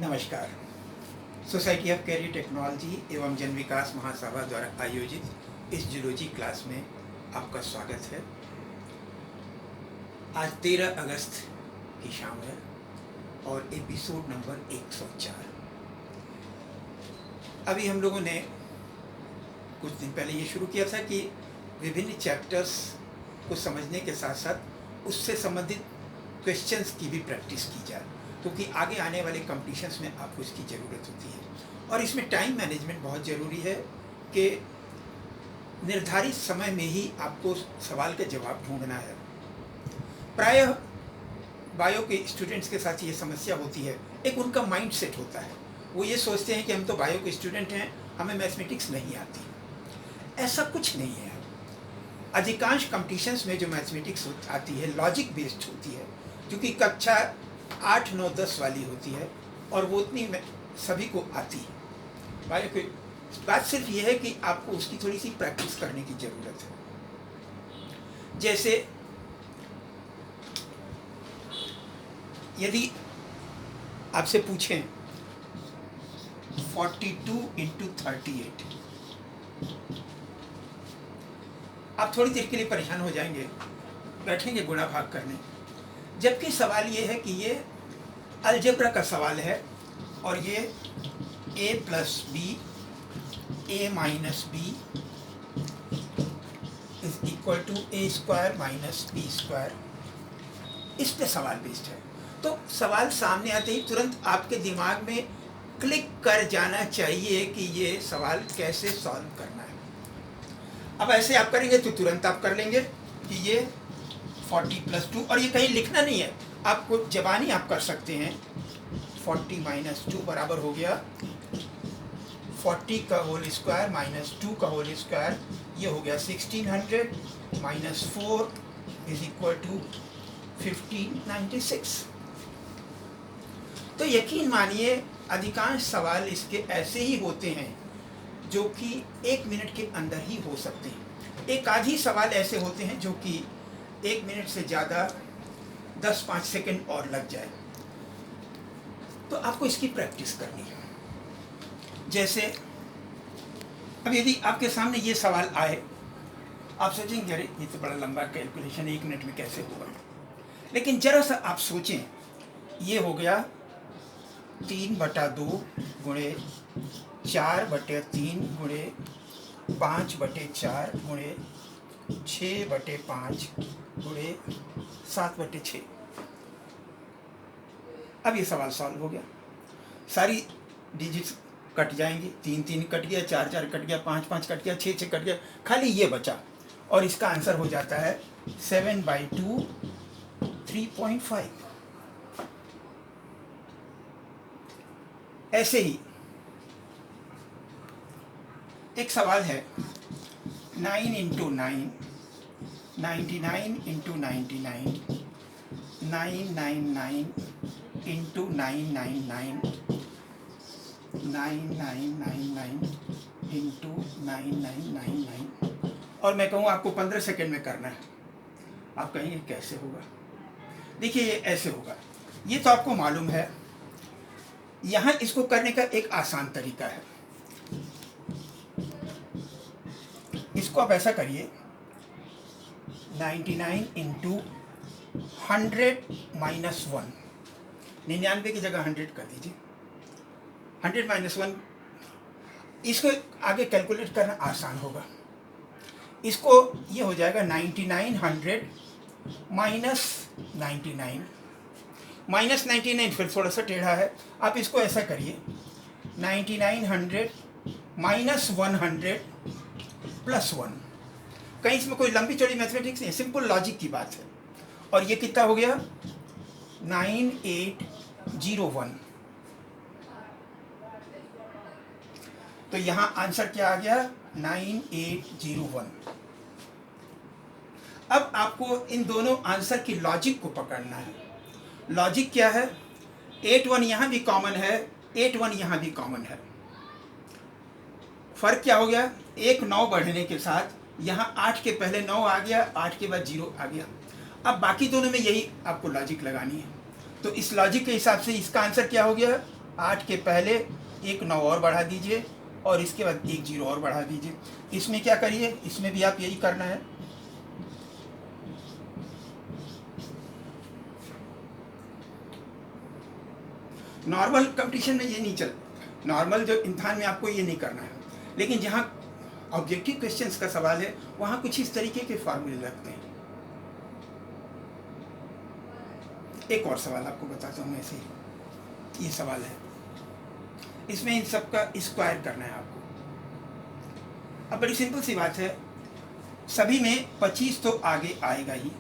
नमस्कार। Society of career technology एवं जन विकास महासभा द्वारा आयोजित इस जूलॉजी क्लास में आपका स्वागत है। आज 13 अगस्त की शाम है और एपिसोड नंबर 104। अभी हम लोगों ने कुछ दिन पहले ये शुरू किया था कि विभिन्न चैप्टर्स को समझने के साथ साथ उससे संबंधित क्वेश्चंस की भी प्रैक्टिस की जाए, क्योंकि आगे आने वाले कॉम्पिटिशन्स में आपको इसकी ज़रूरत होती है। और इसमें टाइम मैनेजमेंट बहुत ज़रूरी है कि निर्धारित समय में ही आपको सवाल का जवाब ढूंढना है। प्रायः बायो के स्टूडेंट्स के साथ ये समस्या होती है, एक उनका माइंड सेट होता है, वो ये सोचते हैं कि हम तो बायो के स्टूडेंट हैं, हमें मैथमेटिक्स नहीं आती। ऐसा कुछ नहीं है। अधिकांश कॉम्पिटिशन्स में जो मैथमेटिक्स आती है लॉजिक बेस्ड होती है, क्योंकि कक्षा 8, 9, 10 वाली होती है और वो उतनी सभी को आती है। बायो की बात सिर्फ ये है कि आपको उसकी थोड़ी सी प्रैक्टिस करने की ज़रूरत है। जैसे यदि आपसे पूछें 42 × 38, आप थोड़ी देर के लिए परेशान हो जाएंगे, बैठेंगे गुणा भाग करने, जबकि सवाल ये है कि ये अलजेब्रा का सवाल है और ये a + b a - b = a² - b², इस पे सवाल बेस्ड है। तो सवाल सामने आते ही तुरंत आपके दिमाग में क्लिक कर जाना चाहिए कि ये सवाल कैसे सॉल्व करना है। अब ऐसे आप करेंगे तो तुरंत आप कर लेंगे कि ये 40 + 2, और ये कहीं लिखना नहीं है, आपको ज़बानी आप कर सकते हैं। 40 - 2 बराबर हो गया 40 का होल स्क्वायर माइनस 2 का होल स्क्वायर, ये हो गया 1600 - 4 = 1596। तो यकीन मानिए अधिकांश सवाल इसके ऐसे ही होते हैं जो कि 1 मिनट के अंदर ही हो सकते हैं। एक आधी सवाल ऐसे होते हैं जो कि 1 मिनट से ज़्यादा 10-5 सेकंड और लग जाए। तो आपको इसकी प्रैक्टिस करनी है। जैसे अब यदि आपके सामने ये सवाल आए, आप सोचेंगे अरे ये तो बड़ा लंबा कैलकुलेशन, 1 मिनट में कैसे होगा। लेकिन ज़रा सा आप सोचें, ये हो गया 3/2 × 4/3 × 5/4 × 6/5 × 7/6। अब ये सवाल सॉल्व हो गया। सारी डिजिट्स कट जाएंगी, 3 3 कट गया, 4 4 कट गया, 5 5 कट गया, 6 6 कट गया, खाली ये बचा और इसका आंसर हो जाता है 7/2 3.5। ऐसे ही एक सवाल है 9 × 9 99 × 99 999 × 999 9999 × 9999, और मैं कहूँ आपको 15 सेकंड में करना है। आप कहेंगे कैसे होगा? देखिए ये ऐसे होगा। ये तो आपको मालूम है। यहाँ इसको करने का एक आसान तरीका है। इसको आप ऐसा करिए 99 × 100 - 1, 99 की जगह 100 कर दीजिए। 100 - 1, इसको आगे कैलकुलेट करना आसान होगा। इसको ये हो जाएगा 99 100 - 99 -99 फिर थोड़ा सा टेढ़ा है। आप इसको ऐसा करिए 99 100 - 100 + 1। कहीं इसमें कोई लंबी चौड़ी मैथमेटिक्स नहीं, सिंपल लॉजिक की बात है। और ये कितना हो गया 9801। तो यहाँ आंसर क्या आ गया 9801। अब आपको इन दोनों आंसर की लॉजिक को पकड़ना है। लॉजिक क्या है? 81 यहाँ भी कॉमन है, 81 यहाँ भी कॉमन है। फर्क क्या हो गया? एक 9 बढ़ने के साथ यहाँ 8 के पहले 9 आ गया, 8 के बाद 0 आ गया। अब बाकी दोनों में यही आपको लॉजिक लगानी है। तो इस लॉजिक के हिसाब से इसका आंसर क्या हो गया 8 के पहले एक 9 और बढ़ा दीजिए और इसके बाद एक 0 और बढ़ा दीजिए। इसमें क्या करिए, इसमें भी आप यही करना है। नॉर्मल कंपटीशन में ये नहीं चल, नॉर्मल जो इम्तहान में आपको ये नहीं करना है, लेकिन जहाँ ऑब्जेक्टिव क्वेश्चंस का सवाल है वहाँ कुछ इस तरीके के फार्मूले लगते हैं। एक और सवाल आपको बताता हूँ ऐसे ही, ये सवाल है, इसमें इन सब का स्क्वायर करना है आपको। अब बड़ी सिंपल सी बात है, सभी में 25 तो आगे आएगा ही,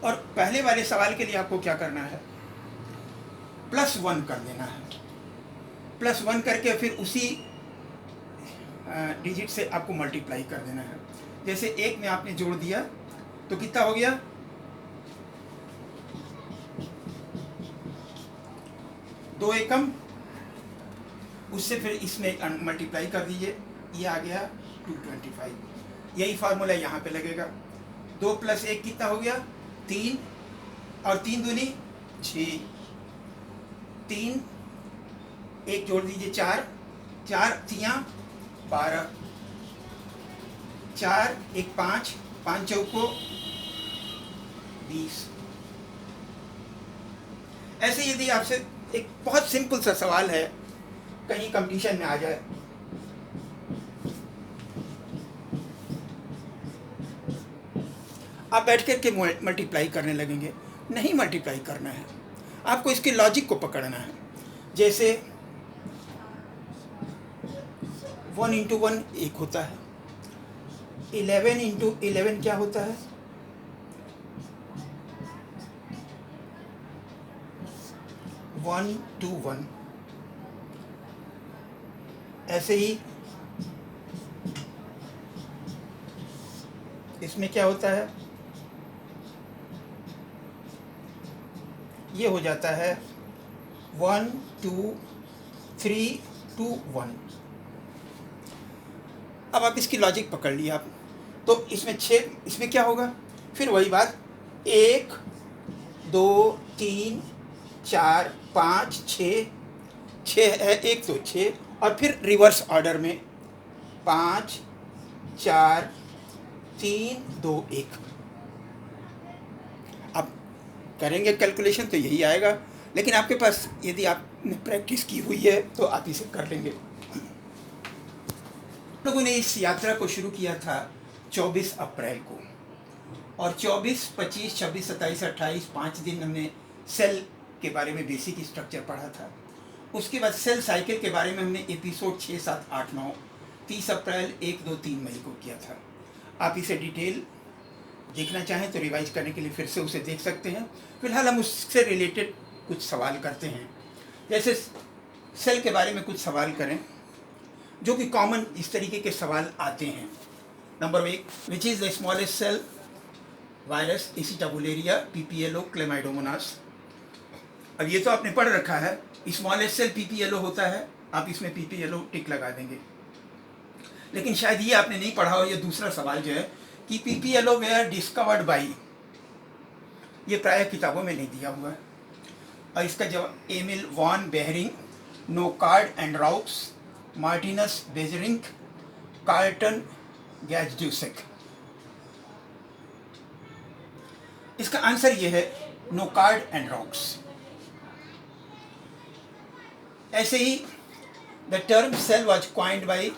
और पहले वाले सवाल के लिए आपको क्या करना है, +1 कर देना है। +1 करके फिर उसी डिजिट से आपको मल्टीप्लाई कर देना है। जैसे एक में आपने जोड़ दिया तो कितना हो गया, 2 एकम, उससे फिर इसमें मल्टीप्लाई कर दीजिए, ये आ गया 225। यही फार्मूला यहाँ पे लगेगा। 2 + 1 कितना हो गया, 3, और 3 दूनी 6, 3, 1 जोड़ दीजिए 4, 4 3 12, 4 1 5, 5 चौको 20। ऐसे यदि आपसे एक बहुत सिंपल सा सवाल है कहीं कंपटीशन में आ जाए, आप बैठ कर के मल्टीप्लाई करने लगेंगे, नहीं मल्टीप्लाई करना है, आपको इसके लॉजिक को पकड़ना है। जैसे 1 × 1 1 होता है, 11 × 11 क्या होता है, 1 2 1। ऐसे ही इसमें क्या होता है, ये हो जाता है 1 2 3 2 1। अब आप इसकी लॉजिक पकड़ लिया आप, तो इसमें 6, इसमें क्या होगा, फिर वही बात, 1 2 3 4 5 6, 6 है एक तो 6, और फिर रिवर्स ऑर्डर में 5 4 3 2 1। अब करेंगे कैलकुलेशन तो यही आएगा, लेकिन आपके पास यदि आपने प्रैक्टिस की हुई है तो आप इसे कर लेंगे। लोगों ने इस यात्रा को शुरू किया था 24 अप्रैल को, और 24 25 26 27 28 5 दिन हमने सेल के बारे में बेसिक स्ट्रक्चर पढ़ा था। उसके बाद सेल साइकिल के बारे में हमने एपिसोड 6 7 8 9 30 अप्रैल 1 2 3 मई को किया था। आप इसे डिटेल देखना चाहें तो रिवाइज करने के लिए फिर से उसे देख सकते हैं। फिलहाल हम उससे रिलेटेड कुछ सवाल करते हैं, जैसे सेल के बारे में कुछ सवाल करें जो कि कॉमन इस तरीके के सवाल आते हैं। Number 1, which is the smallest cell, virus, Acetabularia, PPLO, Chlamydomonas. अब ये तो आपने पढ़ रखा है, स्मॉलेस्ट सेल पीपीएलओ होता है, आप इसमें पीपीएलओ टिक लगा देंगे। लेकिन शायद ये आपने नहीं पढ़ा हो, ये दूसरा सवाल जो है कि पीपीएलओ वेयर डिस्कवर्ड बाई, ये प्राय किताबों में नहीं दिया हुआ है, और इसका जवाब Emil von Behring, Nocard and Roux, Martinus Beijerinck, Carleton Gajdusek. इसका आंसर ये है नोकार्ड एंड राउक्स। ऐसे ही the term cell was coined by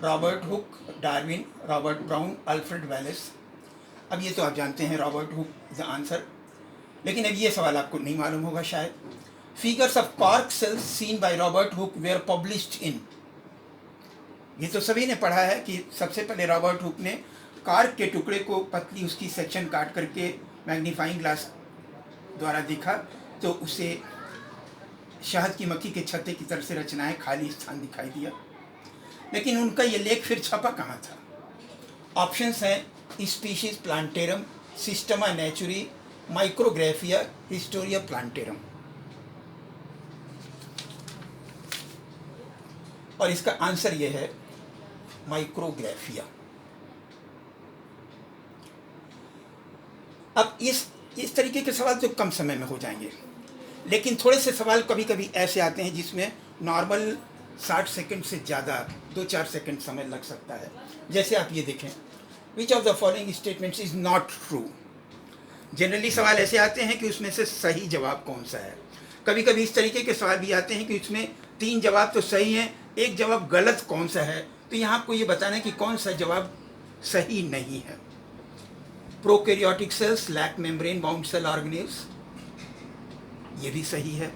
Robert Hooke, Darwin, Robert Brown, Alfred Wallace. अब ये तो आप जानते हैं, रॉबर्ट हुक द आंसर, लेकिन अब ये सवाल आपको नहीं मालूम होगा शायद। Figures of cork cells seen by Robert Hooke were published in, ये तो सभी ने पढ़ा है कि सबसे पहले रॉबर्ट हुक ने कॉर्क के टुकड़े को पतली उसकी सेक्शन काट करके मैग्नीफाइंग ग्लास द्वारा देखा, तो उसे शहद की मक्खी के छत्ते की तरह से रचनाएं खाली स्थान दिखाई दिया। लेकिन उनका ये लेख फिर छपा कहाँ था? ऑप्शंस हैं species plantarum, Systema नेचुरी, Micrographia, Historia plantarum. और इसका आंसर ये है माइक्रोग्राफिया। अब इस तरीके के सवाल तो कम समय में हो जाएंगे, लेकिन थोड़े से सवाल कभी कभी ऐसे आते हैं जिसमें नॉर्मल 60 सेकंड से ज़्यादा 2-4 सेकंड समय लग सकता है। जैसे आप ये देखें, विच of the following statements is not true. Generally सवाल ऐसे आते हैं कि उसमें से सही जवाब कौन सा है। कभी कभी इस तरीके के सवाल भी आते हैं कि उसमें 3 जवाब तो सही हैं, एक जवाब गलत कौन सा है। तो यहाँ आपको ये बताना है कि कौन सा जवाब सही नहीं है। Prokaryotic cells lack membrane bound cell organelles, ये भी सही है।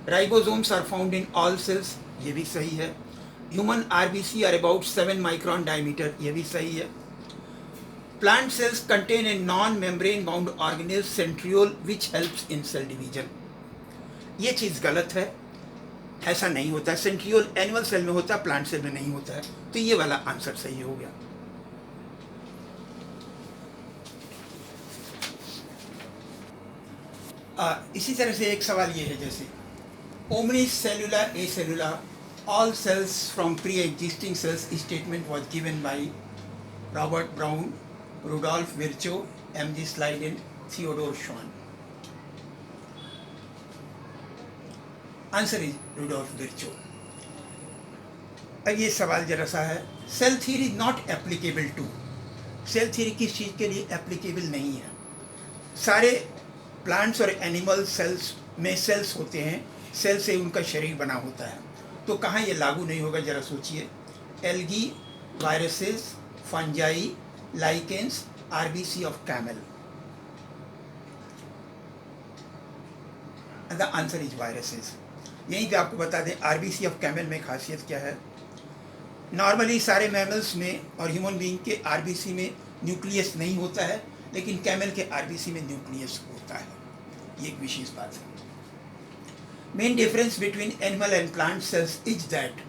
Ribosomes are found in all cells, ये भी सही है। Human RBC are about 7 micron diameter, ये भी सही है। Plant cells contain a non membrane bound organelle centriole which helps in cell division, ये चीज़ गलत है, ऐसा नहीं होता है। सेंट्रियोल एनिमल सेल में होता है, प्लांट सेल में नहीं होता है। तो ये वाला आंसर सही हो गया। इसी तरह से एक सवाल ये है, जैसे omnis cellula e cellula all cells from pre existing cells statement was given by Robert Brown, Rudolf Virchow, M G. Schleiden, Theodor Schwann. Answer is Rudolf Virchow. अब ये सवाल जरा सा है, cell theory is not applicable to. Cell theory किस चीज़ के लिए एप्लीकेबल नहीं है? सारे प्लांट्स और एनिमल सेल्स में सेल्स होते हैं, सेल से उनका शरीर बना होता है, तो कहाँ ये लागू नहीं होगा? जरा सोचिए। Algae, viruses, fungi, lichens, RBC of camel. The answer is viruses. यहीं पे आपको बता दें, आरबीसी ऑफ कैमल में खासियत क्या है। नॉर्मली सारे मैमल्स में और ह्यूमन बीइंग के आरबीसी में न्यूक्लियस नहीं होता है, लेकिन कैमल के आरबीसी में न्यूक्लियस होता है। ये एक विशेष बात है। Main difference between animal and plant cells is that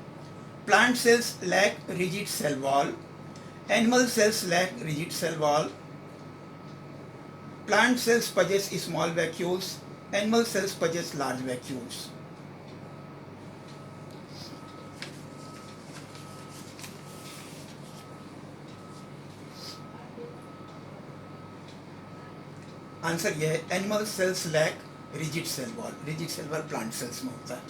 plant cells lack rigid cell wall, animal cells lack rigid cell wall. Plant cells possess small vacuoles, animal cells possess large vacuoles. Answer यह है, animal cells lack rigid cell wall. Rigid cell wall plant cells में होता है,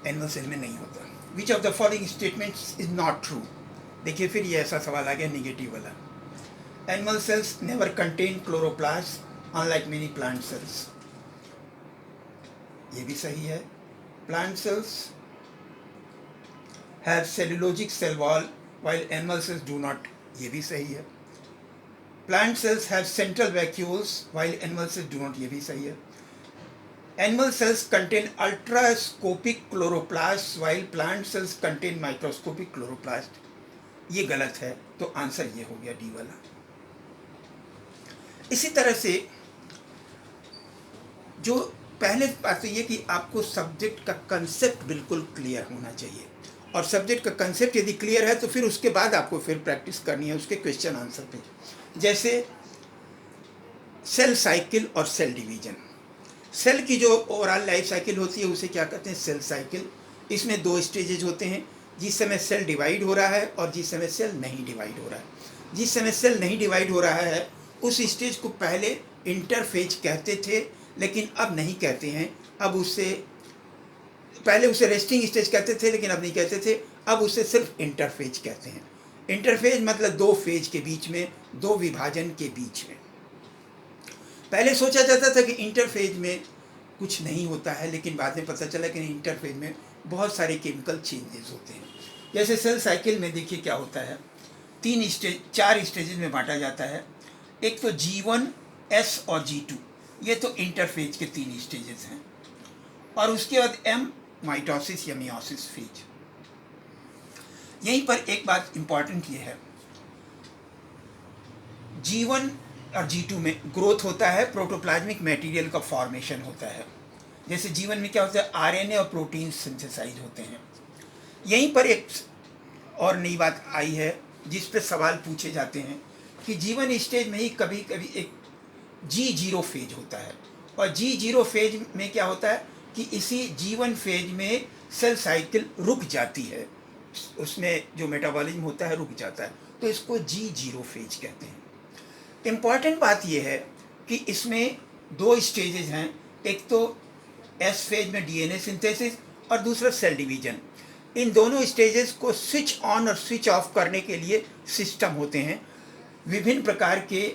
animal cell में नहीं होता। Which of the following statements is not true. देखिए फिर ये ऐसा सवाल आ गया निगेटिव वाला। Animal cells never contain chloroplast unlike many plant cells, ये भी सही है। Plant cells have cellulosic cell wall while animal cells do not, ये भी सही है। Plant cells have central vacuoles while animal cells do not, ये भी सही है। Animal cells contain ultrascopic chloroplasts while plant cells contain microscopic chloroplast, ये गलत है। तो आंसर ये हो गया डी वाला। इसी तरह से जो पहले बात तो ये कि आपको सब्जेक्ट का कंसेप्ट बिल्कुल क्लियर होना चाहिए, और सब्जेक्ट का कंसेप्ट यदि क्लियर है तो फिर उसके बाद आपको फिर प्रैक्टिस करनी है उसके क्वेश्चन आंसर पे। जैसे सेल साइकिल और सेल डिवीजन। सेल की जो ओवरऑल लाइफ साइकिल होती है उसे क्या कहते हैं? Cell cycle. इसमें 2 स्टेजेज होते हैं, जिस समय सेल डिवाइड हो रहा है और जिस समय सेल नहीं डिवाइड हो रहा है। जिस समय सेल नहीं डिवाइड हो रहा है उस स्टेज को पहले इंटरफेज कहते थे, लेकिन अब नहीं कहते हैं। अब उससे पहले उसे रेस्टिंग स्टेज कहते थे, लेकिन अब नहीं कहते थे, अब उसे सिर्फ इंटरफेज कहते हैं। इंटरफेज मतलब 2 फेज के बीच में, 2 विभाजन के बीच में। पहले सोचा जाता था कि इंटरफेज में कुछ नहीं होता है, लेकिन बाद में पता चला कि इंटरफेज में बहुत सारे केमिकल चेंजेस होते हैं। जैसे सेल साइकिल में देखिए क्या होता है, 4 स्टेजेस में बांटा जाता है। एक तो G1, S और G2, ये तो इंटरफेज के 3 स्टेजेस हैं। और उसके बाद M माइटोसिस या मियोसिस फेज। यहीं पर एक बात इंपॉर्टेंट ये है, G1 और G2 में ग्रोथ होता है, प्रोटोप्लाज्मिक मटेरियल का फॉर्मेशन होता है। जैसे G1 में क्या होता है, आरएनए और प्रोटीन सिंथेसाइज होते हैं। यहीं पर एक और नई बात आई है जिस पे सवाल पूछे जाते हैं कि G1 स्टेज में ही कभी कभी एक G0 फेज होता है, और G0 फेज में क्या होता है कि इसी G1 फेज में सेल साइकिल रुक जाती है, उसमें जो मेटाबॉलिज्म होता है रुक जाता है, तो इसको G0 फेज कहते हैं। इम्पॉर्टेंट बात यह है कि इसमें दो स्टेजेस हैं, एक तो एस फेज में डीएनए सिंथेसिस और दूसरा सेल डिवीजन। इन दोनों स्टेजेस को स्विच ऑन और स्विच ऑफ करने के लिए सिस्टम होते हैं। विभिन्न प्रकार के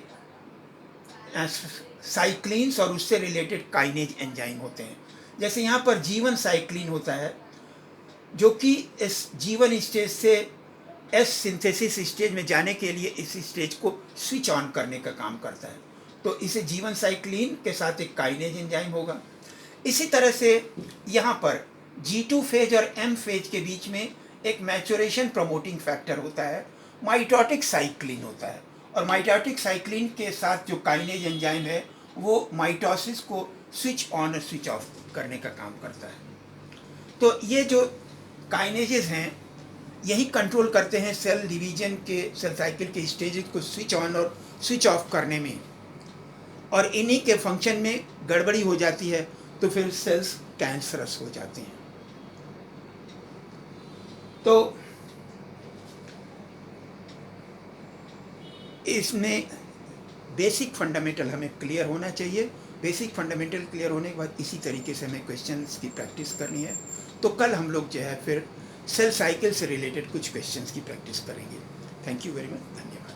साइक्लिन्स और उससे रिलेटेड काइनेज एंजाइम होते हैं। जैसे यहाँ पर जीवन साइक्लिन होता है जो कि इस जीवन स्टेज से एस सिंथेसिस स्टेज में जाने के लिए इस स्टेज को स्विच ऑन करने का काम करता है। तो इसे जीवन साइक्लिन के साथ एक काइनेज एंजाइम होगा। इसी तरह से यहाँ पर G2 फेज और M फेज के बीच में एक मैचुरेशन प्रमोटिंग फैक्टर होता है, माइटोटिक साइक्लिन होता है। और माइटोटिक साइक्लिन के साथ जो काइनेज एंजाइम है वो माइटोसिस को स्विच ऑन और स्विच ऑफ करने का काम करता है। तो ये जो काइनेजेस हैं यही कंट्रोल करते हैं सेल डिवीजन के, सेल साइकिल के स्टेजेस को स्विच ऑन और स्विच ऑफ करने में। और इन्हीं के फंक्शन में गड़बड़ी हो जाती है तो फिर सेल्स कैंसरस हो जाते हैं। तो इसमें बेसिक फंडामेंटल हमें क्लियर होना चाहिए। बेसिक फंडामेंटल क्लियर होने के बाद इसी तरीके से हमें क्वेश्चंस की प्रैक्टिस करनी है। तो कल हम लोग जो है फिर सेल साइकिल से रिलेटेड कुछ क्वेश्चंस की प्रैक्टिस करेंगे। थैंक यू वेरी मच, धन्यवाद।